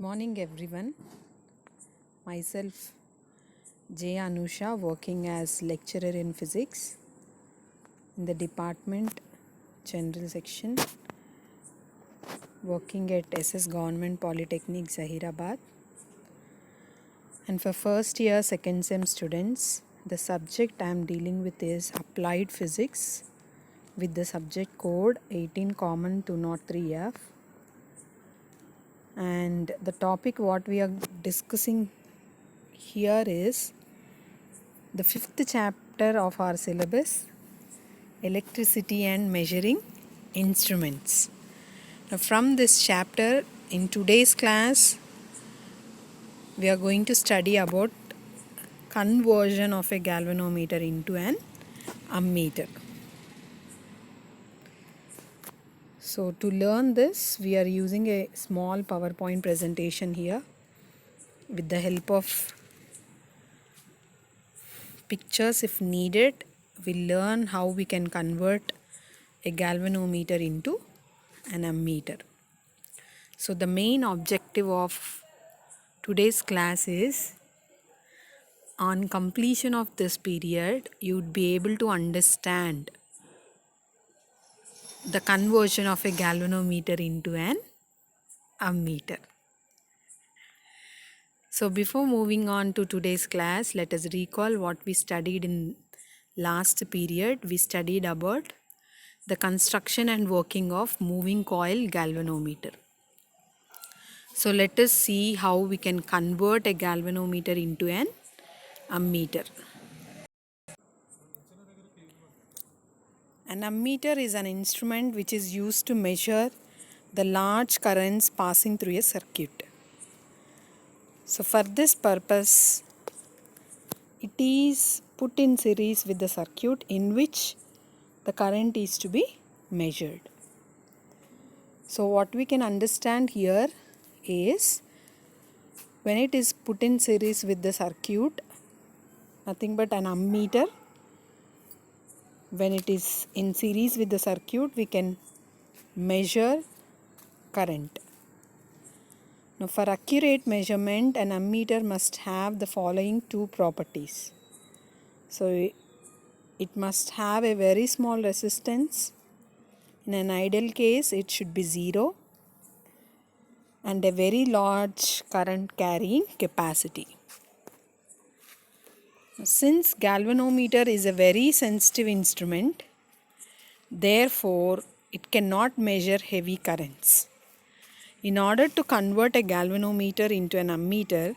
Morning everyone. Myself J. Anusha, working as lecturer in physics in the department general section, working at SS Government Polytechnic Zahirabad. And for first year second sem students, the subject I am dealing with is applied physics with the subject code 18 common 203F. And the topic what we are discussing here is the fifth chapter of our syllabus, electricity and measuring instruments. Now from this chapter, in today's class, we are going to study about conversion of a galvanometer into an ammeter. So to learn this, we are using a small PowerPoint presentation here with the help of pictures if needed. We'll learn how we can convert a galvanometer into an ammeter. So the main objective of today's class is, on completion of this period, you would be able to understand the conversion of a galvanometer into an ammeter. So before moving on to today's class, let us recall what we studied in last period. We studied about the construction and working of moving coil galvanometer. So let us see how we can convert a galvanometer into an ammeter. An ammeter is an instrument which is used to measure the large currents passing through a circuit. So for this purpose, it is put in series with the circuit in which the current is to be measured. So what we can understand here is, when it is put in series with the circuit, nothing but an ammeter. When it is in series with the circuit, we can measure current. Now for accurate measurement, an ammeter must have the following two properties. So it must have a very small resistance. In an ideal case, it should be 0, and a very large current carrying capacity. Since galvanometer is a very sensitive instrument, therefore it cannot measure heavy currents. In order to convert a galvanometer into an ammeter,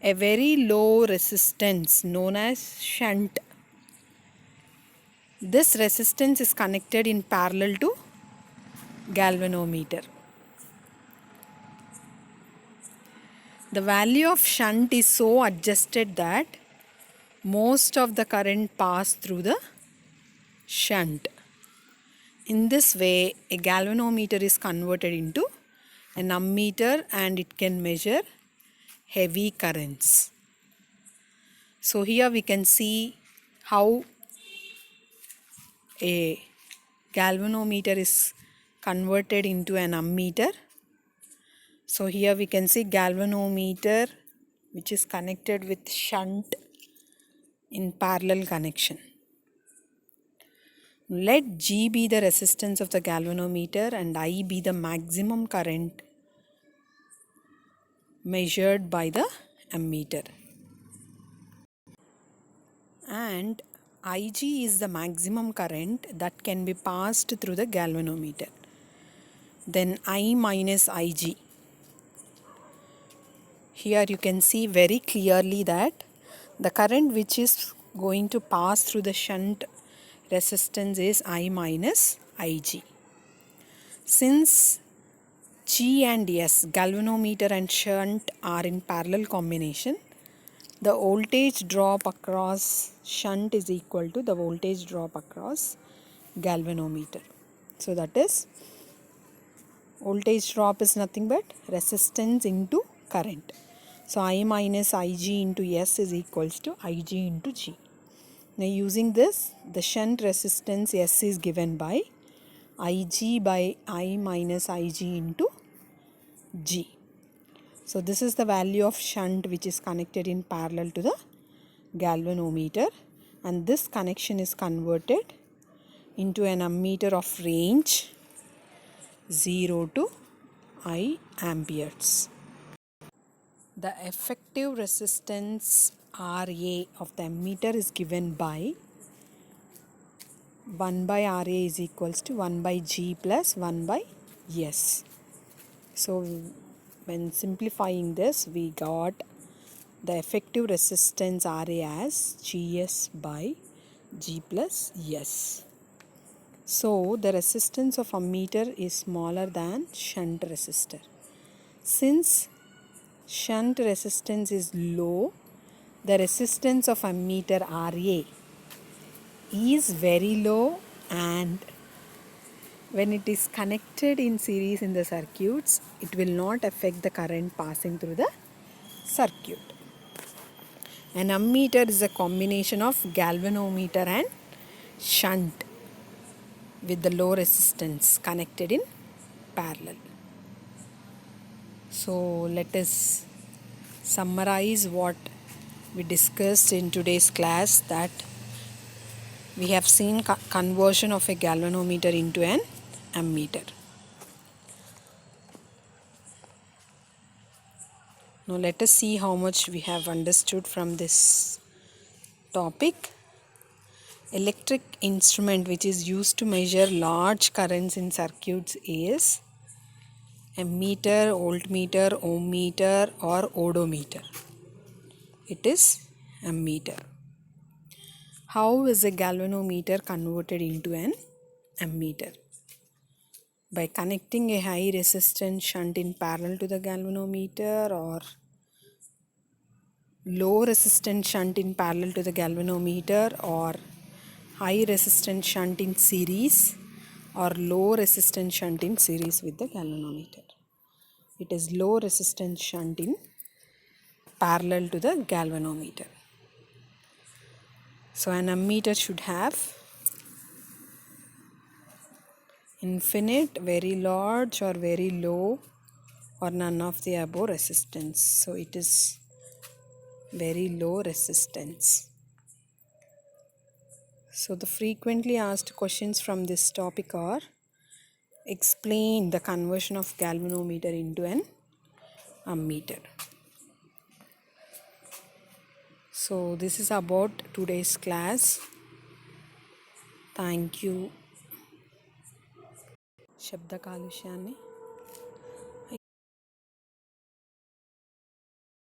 a very low resistance known as shunt, this resistance is connected in parallel to galvanometer. The value of shunt is so adjusted that most of the current pass through the shunt. In this way, a galvanometer is converted into an ammeter and it can measure heavy currents. So here we can see how a galvanometer is converted into an ammeter. So here we can see galvanometer which is connected with shunt in parallel connection. Let G be the resistance of the galvanometer and I be the maximum current measured by the ammeter. And Ig is the maximum current that can be passed through the galvanometer. Then I minus Ig. Here you can see very clearly that the current which is going to pass through the shunt resistance is I minus Ig. Since G and S, galvanometer and shunt, are in parallel combination, the voltage drop across shunt is equal to the voltage drop across galvanometer. So that is, voltage drop is nothing but resistance into current. So I minus Ig into S is equals to Ig into G. Now using this, the shunt resistance S is given by Ig by I minus Ig into G. So this is the value of shunt which is connected in parallel to the galvanometer, and this connection is converted into an ammeter of range 0 to I amperes. The effective resistance Ra of the ammeter is given by 1 by Ra is equals to 1 by G plus 1 by S. So when simplifying this, we got the effective resistance Ra as Gs by G plus S. So the resistance of ammeter is smaller than shunt resistor. Since shunt resistance is low, the resistance of ammeter Ra is very low, and when it is connected in series in the circuits, it will not affect the current passing through the circuit. An ammeter is a combination of galvanometer and shunt with the low resistance connected in parallel. So let us summarize what we discussed in today's class, that we have seen conversion of a galvanometer into an ammeter. Now let us see how much we have understood from this topic. Electric instrument which is used to measure large currents in circuits is ammeter, voltmeter, ohm meter or odometer. It is ammeter. How is a galvanometer converted into an ammeter? By connecting a high resistance shunt in parallel to the galvanometer, or low resistance shunt in parallel to the galvanometer, or high resistance shunt in series, or low resistance shunt in series with the galvanometer. It is low resistance shunt in parallel to the galvanometer. So an ammeter should have infinite, very large or very low, or none of the above resistance. So it is very low resistance. So the frequently asked questions from this topic are: explain the conversion of galvanometer into an ammeter. So this is about today's class. Thank you. శబ్ద కాలుష్యాన్ని